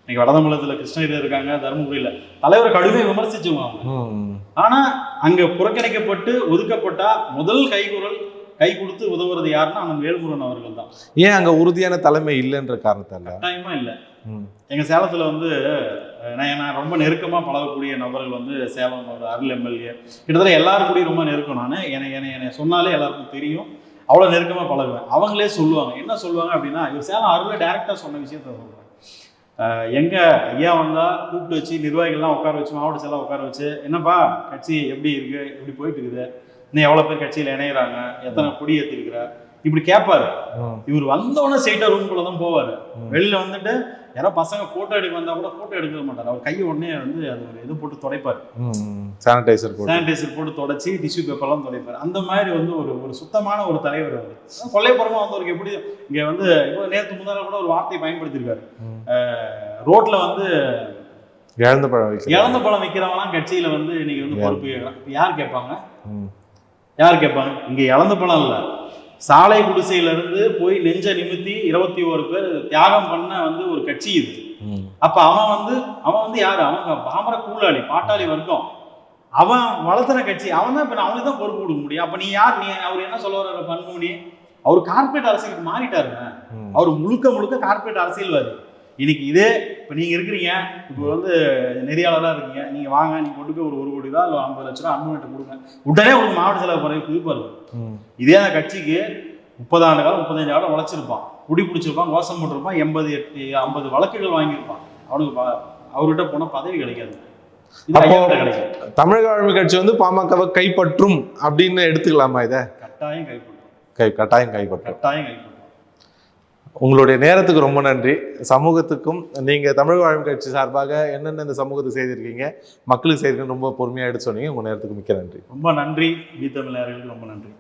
இன்னைக்கு வடதமிழகத்துல கிருஷ்ணகிரியில இருக்காங்க, தருமபுரியில தலைவரை கடுமையாக விமர்சிச்சுவாங்க. ஆனா அங்க புறக்கணிக்கப்பட்டு ஒதுக்கப்பட்டா முதல் கை கொடுத்து உதவுறது யாருன்னா அண்ணன் வேல்முருகன் அவர்கள் தான். ஏன் அங்க உறுதியான தலைமை இல்லைன்ற காரணத்தால? கட்டாயமா இல்லை. எங்க சேலத்துல வந்து நான் ரொம்ப நெருக்கமா பழகக்கூடிய நபர்கள் வந்து சேலம் அருள் எம்எல்ஏ, கிட்டத்தட்ட எல்லாரும் கூடயும் ரொம்ப நெருக்கம். நான் என்னை சொன்னாலே எல்லாருக்கும் தெரியும், அவ்வளோ நெருக்கமாக பழகுவேன். அவங்களே சொல்லுவாங்க, என்ன சொல்லுவாங்க அப்படின்னா, இவர் சேலம் அருளை டைரக்டாக சொன்ன விஷயத்த சொல்கிறேன். எங்க ஐயா வந்தால் கூப்பிட்டு வச்சு நிர்வாகிகள்லாம் உட்கார வச்சு, மாவட்ட செயலாக உட்கார வச்சு, என்னப்பா கட்சி எப்படி இருக்கு, எப்படி போயிட்டு இருக்குது, இன்னும் எவ்வளோ பேர் கட்சியில் இணையிறாங்க, எத்தனை கொடி ஏற்றிருக்கிற, இப்படி கேட்பாரு. இவர் வந்தோடனே ஸ்ட்ரெயிட்டாக ரூம்குள்ளே தான் போவார். வெளியில் வந்துட்டு யாரோ பசங்க போட்டோ எடுக்க வந்தா கூட போட்டோ எடுக்க மாட்டார். அவர் கையை உடனே வந்து அது ஒரு இது போட்டு துடைப்பார், சானிடைசர் போட்டு தொடச்சி டிஷ்யூ பேப்பர்லாம் துடைப்பார். அந்த மாதிரி வந்து ஒரு சுத்தமான ஒரு தலைவர் அவர். கொல்லைப்புறமா வந்தவருக்கு எப்படி இங்க வந்து இப்போ நேற்று முன்னால கூட ஒரு வார்த்தையை பயன்படுத்தியிருக்காரு, ரோட்ல வந்து இழந்த பழம் விற்கிறவங்களாம் கட்சியில வந்து இன்னைக்கு வந்து பொறுப்பு கேட்கலாம். யார் கேட்பாங்க? இங்க இழந்த பழம் இல்லை, சாலை குடிசையில இருந்து போய் நெஞ்ச நிமித்தி 21 பேர் தியாகம் பண்ண வந்து ஒரு கட்சி இது. அப்ப அவன் வந்து யாரு, அவங்க பாமர கூலாளி, பாட்டாளி வர்க்கம், அவன் வளர்த்துன கட்சி, அவன் தான் இப்ப அவனுக்கு தான் பொறுப்பு கொடுக்க முடியும். அப்ப நீ யார்? அவர் என்ன சொல்ல வர்ற பண்புமணி, அவர் கார்பரேட் அரசியலுக்கு மாறிட்டாருங்க. அவர் முழுக்க கார்பரேட் அரசியல்வாதி. இன்னைக்கு இதே இப்போ நீங்க இருக்கிறீங்க, இப்போ வந்து நெறியாளராக இருக்கீங்க, நீங்க வாங்க, நீங்க கொண்டு போய் ஒரு 1 கோடி ரூபா இல்லை 50 லட்ச ரூபா அன்புமணிட்ட கொடுங்க, உடனே உங்களுக்கு மாவட்ட செலவு குறைய குவிப்பாரு. இதே அந்த கட்சிக்கு 30 ஆண்டு காலம் 35 ஆண்டு உழைச்சிருப்பான், குடி பிடிச்சிருப்பான், கோஷம் போட்டிருப்பான், 80 வழக்குகள் வாங்கியிருப்பான், அவர்கிட்ட போன பதவி கிடைக்காது. தமிழக ஆளுமை கட்சி வந்து பாமகவை கைப்பற்றும் அப்படின்னு எடுத்துக்கலாமா? இதை கட்டாயம் கைப்பற்றும். உங்களுடைய நேரத்துக்கு ரொம்ப நன்றி. சமூகத்துக்கும் நீங்கள் தமிழக ஆளுமை கட்சி சார்பாக என்னென்ன இந்த சமூகத்துக்கு செய்திருக்கீங்க, மக்களுக்கு செய்திருக்கீங்க, ரொம்ப பொறுமையாக எடுத்து சொன்னீங்க. உங்கள் நேரத்துக்கு மிக்க நன்றி. ரொம்ப நன்றி. தமிழர்களுக்கு ரொம்ப நன்றி.